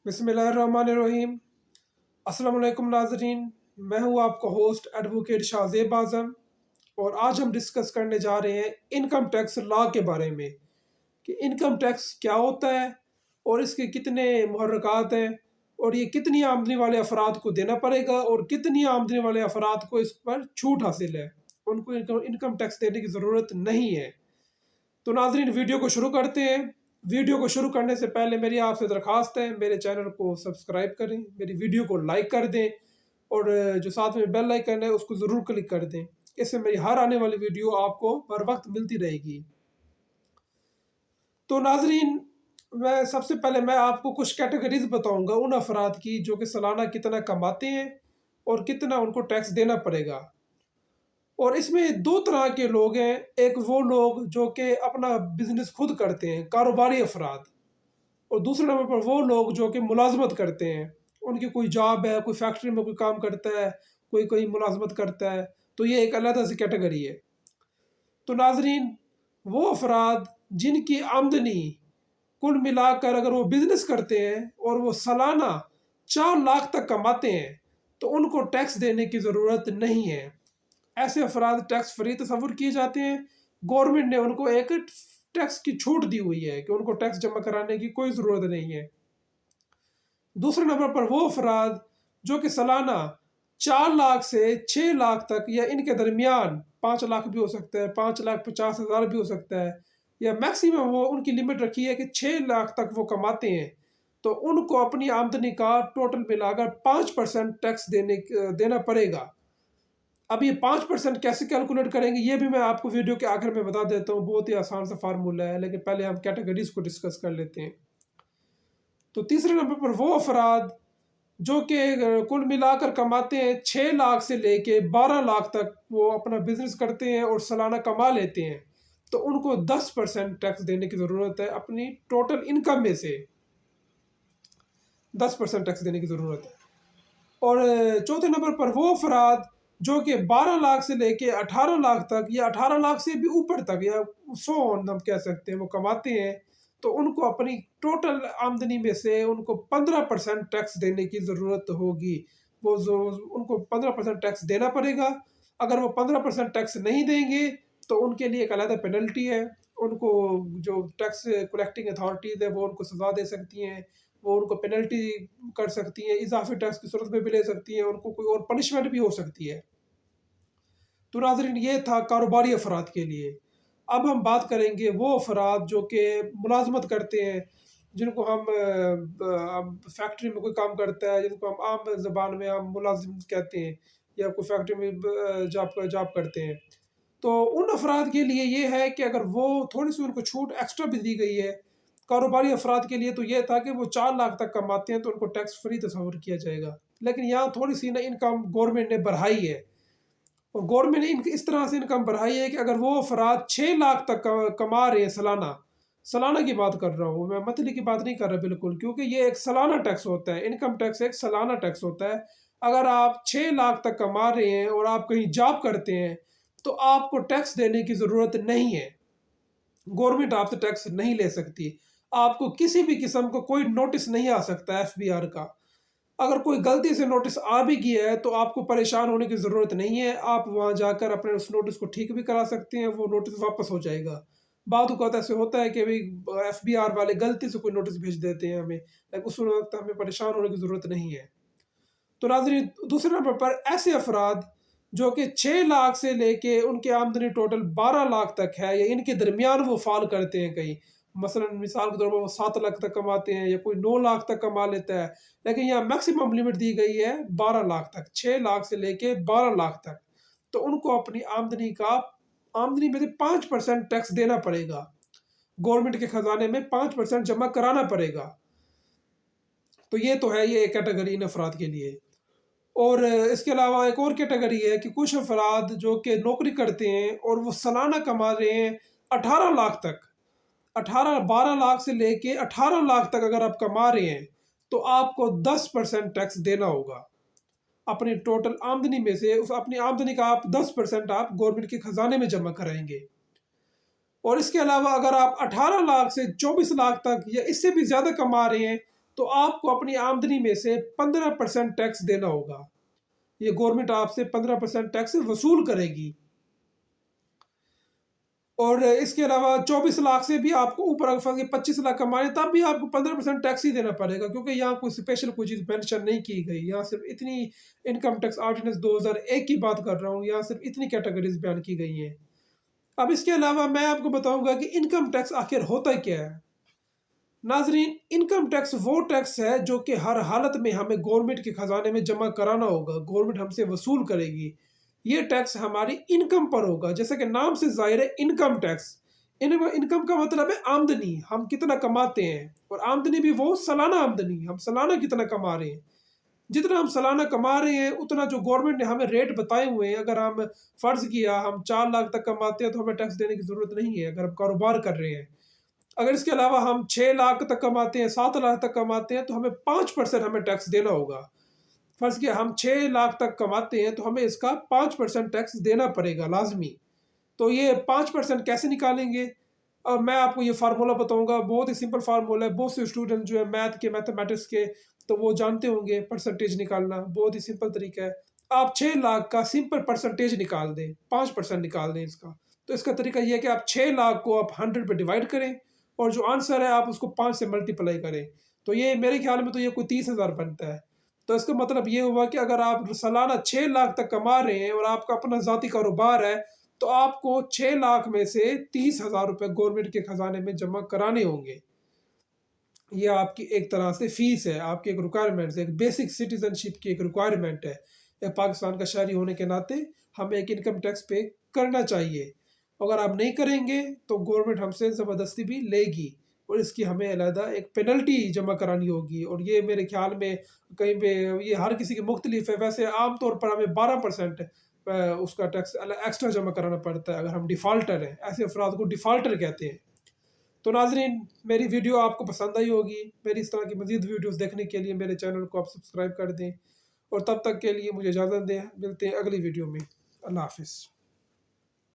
बिस्मिल्लाहिर्रहमानिर्रहीम। अस्सलाम वालेकुम नाज़रीन, मैं हूँ आपका होस्ट एडवोकेट शाहज़ेब आज़म और आज हम डिस्कस करने जा रहे हैं इनकम टैक्स लॉ के बारे में कि इनकम टैक्स क्या होता है और इसके कितने मुहर्रकात हैं और ये कितनी आमदनी वाले अफराद को देना पड़ेगा और कितनी आमदनी वाले अफराद को इस पर छूट हासिल है, उनको इनकम टैक्स देने की ज़रूरत नहीं है। तो नाज़रीन, वीडियो को शुरू करते हैं। वीडियो को शुरू करने से पहले मेरी आपसे दरख्वास्त है, मेरे चैनल को सब्सक्राइब करें, मेरी वीडियो को लाइक कर दें और जो साथ में बेल आइकन है उसको ज़रूर क्लिक कर दें। इससे मेरी हर आने वाली वीडियो आपको हर वक्त मिलती रहेगी। तो नाज़रीन, सबसे पहले मैं आपको कुछ कैटेगरीज बताऊंगा उन अफराद की जो कि सालाना कितना कमाते हैं और कितना उनको टैक्स देना पड़ेगा। और इसमें दो तरह के लोग हैं, एक वो लोग जो कि अपना बिजनेस खुद करते हैं, कारोबारी अफराद, और दूसरे नंबर पर वो लोग जो कि मुलाजमत करते हैं, उनकी कोई जॉब है, कोई फैक्ट्री में कोई काम करता है, कोई कोई मुलाजमत करता है, तो ये एक अलग सी कैटेगरी है। तो नाजरीन, वो अफराद जिनकी आमदनी कुल मिलाकर अगर वो बिजनेस करते हैं और वो सालाना 4 लाख तक कमाते हैं तो उनको टैक्स देने की ज़रूरत नहीं है। ऐसे अफराद टैक्स फ्री तस्वुर किए जाते हैं। गवर्नमेंट ने उनको एक टैक्स की छूट दी हुई है कि उनको टैक्स जमा कराने की कोई ज़रूरत नहीं है। दूसरे नंबर पर वो अफराद जो कि सालाना 4 लाख से 6 लाख तक या इनके दरमियान, 5 लाख भी हो सकता है, 5,50,000 भी हो सकता है, या मैक्सिमम वो उनकी लिमिट रखी है कि 6 लाख तक वो कमाते हैं, तो उनको अपनी आमदनी का टोटल मिलाकर 5% टैक्स देना पड़ेगा। अब ये 5% कैसे कैलकुलेट करेंगे ये भी मैं आपको वीडियो के आखिर में बता देता हूँ। बहुत ही आसान सा फार्मूला है, लेकिन पहले हम कैटेगरीज को डिस्कस कर लेते हैं। तो तीसरे नंबर पर वो अफराद जो कि कुल मिलाकर कमाते हैं 6 लाख से लेके 12 लाख तक, वो अपना बिजनेस करते हैं और सालाना कमा लेते हैं, तो उनको 10% टैक्स देने की ज़रूरत है। अपनी टोटल इनकम में से 10% टैक्स देने की ज़रूरत है। और चौथे नंबर पर वो अफराद जो कि 12 लाख से लेके 18 लाख तक या 18 लाख से भी ऊपर तक या 100 हम कह सकते हैं वो कमाते हैं, तो उनको अपनी टोटल आमदनी में से उनको 15% टैक्स देने की ज़रूरत होगी। उनको 15% टैक्स देना पड़ेगा। अगर वो 15% टैक्स नहीं देंगे तो उनके लिए एक अलग पेनल्टी है। उनको जो टैक्स कलेक्टिंग अथॉरिटीज़ है वो उनको सज़ा दे सकती हैं, वो उनको पेनल्टी कर सकती हैं, इजाफी टैक्स की सूरत में भी ले सकती हैं, उनको कोई और पनिशमेंट भी हो सकती है। तो नाज़रीन, ये था कारोबारी अफराद के लिए। अब हम बात करेंगे वो अफराद जो कि मुलाजमत करते हैं, जिनको हम फैक्ट्री में कोई काम करता है, जिनको हम आम ज़बान में हम मुलाजिम कहते हैं, या कोई फैक्ट्री में जॉब करते हैं। तो उन अफराद के लिए ये है कि अगर वो थोड़ी सी उनको छूट एक्स्ट्रा भी दी गई है। कारोबारी अफराद के लिए तो ये था कि वो 4 लाख तक कमाते हैं तो उनको टैक्स फ्री तस्वुर किया जाएगा, लेकिन यहाँ थोड़ी सी ना इनकम गवर्नमेंट ने बढ़ाई है। और गवर्नमेंट ने इस तरह से इनकम बढ़ाई है कि अगर वो अफराद 6 लाख तक कमा रहे हैं सालाना, सालाना की बात कर रहा हूँ मैं, मंथली की बात नहीं कर रहा बिल्कुल, क्योंकि ये एक सालाना टैक्स होता है। इनकम टैक्स एक सालाना टैक्स होता है। अगर आप 6 लाख तक कमा रहे हैं और आप कहीं जॉब करते हैं तो आपको टैक्स देने की ज़रूरत नहीं है। गवर्नमेंट आपसे टैक्स नहीं ले सकती। आपको किसी भी किस्म का कोई नोटिस नहीं आ सकता FBR का। अगर कोई गलती से नोटिस आ भी गया है तो आपको परेशान होने की ज़रूरत नहीं है। आप वहाँ जाकर अपने उस नोटिस को ठीक भी करा सकते हैं, वो नोटिस वापस हो जाएगा। बाद औक़ात ऐसे होता है कि भाई FBR वाले गलती से कोई नोटिस भेज देते हैं हमें, लेकिन उस वक्त हमें परेशान होने की ज़रूरत नहीं है। तो नाज़रीन, दूसरे नंबर पर ऐसे अफराद जो कि 6 लाख से लेके उनकी आमदनी टोटल 12 लाख तक है या इनके दरमियान वो फॉल करते हैं कहीं, मसलन मिसाल के तौर पर वो 7 लाख तक कमाते हैं या कोई 9 लाख तक कमा लेता है, लेकिन यहाँ मैक्सिमम लिमिट दी गई है 12 लाख तक, 6 लाख से लेके 12 लाख तक, तो उनको अपनी आमदनी में से 5% टैक्स देना पड़ेगा। गवर्नमेंट के खजाने में 5% जमा कराना पड़ेगा। तो ये तो है, ये एक कैटेगरी इन अफराद के लिए। और इसके अलावा एक और कैटेगरी है कि कुछ अफराद जो कि नौकरी करते हैं और वो सालाना कमा रहे हैं 18 लाख तक, 12 लाख से लेके 18 लाख तक अगर आप कमा रहे हैं तो आपको 10% टैक्स देना होगा। अपनी टोटल आमदनी में से उस अपनी आमदनी का आप 10% आप गवर्नमेंट के खजाने में जमा कराएंगे। और इसके अलावा अगर आप 18 लाख से 24 लाख तक या इससे भी ज़्यादा कमा रहे हैं تو آپ کو اپنی آمدنی میں سے 15% ٹیکس دینا ہوگا. یہ گورنمنٹ آپ سے 15% ٹیکس وصول کرے گی. اور اس کے علاوہ 24 لاکھ سے بھی آپ کو اوپر اگر 25 لاکھ کمائیں تب بھی آپ کو 15% ٹیکس ہی دینا پڑے گا، کیونکہ یہاں کوئی اسپیشل کوئی چیز مینشن نہیں کی گئی. یہاں صرف اتنی انکم ٹیکس آرڈیننس 2001 کی بات کر رہا ہوں، یہاں صرف اتنی کیٹیگریز بیان کی گئی ہیں. اب اس کے علاوہ میں آپ کو بتاؤں گا کہ انکم ٹیکس آخر ہوتا کیا ہے. ناظرین، انکم ٹیکس وہ ٹیکس ہے جو کہ ہر حالت میں ہمیں گورنمنٹ کے خزانے میں جمع کرانا ہوگا، گورنمنٹ ہم سے وصول کرے گی. یہ ٹیکس ہماری انکم پر ہوگا، جیسا کہ نام سے ظاہر ہے انکم ٹیکس. انکم کا مطلب ہے آمدنی، ہم کتنا کماتے ہیں، اور آمدنی بھی وہ سالانہ آمدنی، ہم سالانہ کتنا کما رہے ہیں. جتنا ہم سالانہ کما رہے ہیں اتنا جو گورنمنٹ نے ہمیں ریٹ بتائے ہوئے ہیں، اگر ہم فرض کیا ہم 4 لاکھ تک کماتے ہیں تو ہمیں ٹیکس دینے کی ضرورت نہیں ہے اگر ہم کاروبار کر رہے ہیں. اگر اس کے علاوہ ہم 6 لاکھ تک کماتے ہیں، 7 لاکھ تک کماتے ہیں تو ہمیں 5% ہمیں ٹیکس دینا ہوگا. فرض کیا ہم 6 لاکھ تک کماتے ہیں تو ہمیں اس کا 5% ٹیکس دینا پڑے گا لازمی. تو یہ 5% کیسے نکالیں گے؟ اور میں آپ کو یہ فارمولہ بتاؤں گا، بہت ہی سمپل فارمولہ ہے. بہت سے اسٹوڈنٹ جو ہے میتھ کے، میتھمیٹکس کے، تو وہ جانتے ہوں گے پرسنٹیج نکالنا. بہت ہی سمپل طریقہ ہے. آپ 6 لاکھ کا سمپل پرسنٹیج نکال دیں، 5% نکال دیں اس کا. تو اس کا طریقہ یہ ہے کہ آپ 6 لاکھ کو آپ 100 پہ ڈیوائڈ کریں، اور جو آنسر ہے آپ اس کو 5 سے ملٹیپلائی کریں. تو یہ میرے خیال میں تو یہ کوئی 30,000 بنتا ہے. تو اس کا مطلب یہ ہوا کہ اگر آپ سالانہ 6 لاکھ تک کما رہے ہیں اور آپ کا اپنا ذاتی کاروبار ہے تو آپ کو 6 لاکھ میں سے 30,000 روپے گورنمنٹ کے خزانے میں جمع کرانے ہوں گے. یہ آپ کی ایک طرح سے فیس ہے، آپ کی ایک ریکوائرمنٹ ہے، ایک بیسک سٹیزن شپ کی ایک ریکوائرمنٹ ہے. ایک پاکستان کا شہری ہونے کے ناطے ہمیں ایک انکم ٹیکس پے کرنا چاہیے. اگر آپ نہیں کریں گے تو گورنمنٹ ہم سے زبردستی بھی لے گی، اور اس کی ہمیں علیحدہ ایک پینلٹی جمع کرانی ہوگی. اور یہ میرے خیال میں کہیں پہ یہ ہر کسی کے مختلف ہے. ویسے عام طور پر ہمیں 12% اس کا ٹیکس ایکسٹرا جمع کرانا پڑتا ہے اگر ہم ڈیفالٹر ہیں. ایسے افراد کو ڈیفالٹر کہتے ہیں. تو ناظرین، میری ویڈیو آپ کو پسند آئی ہوگی. میری اس طرح کی مزید ویڈیوز دیکھنے کے لیے میرے چینل کو آپ سبسکرائب کر دیں، اور تب تک کے لیے مجھے اجازت دیں. ملتے ہیں اگلی ویڈیو میں. اللہ حافظ.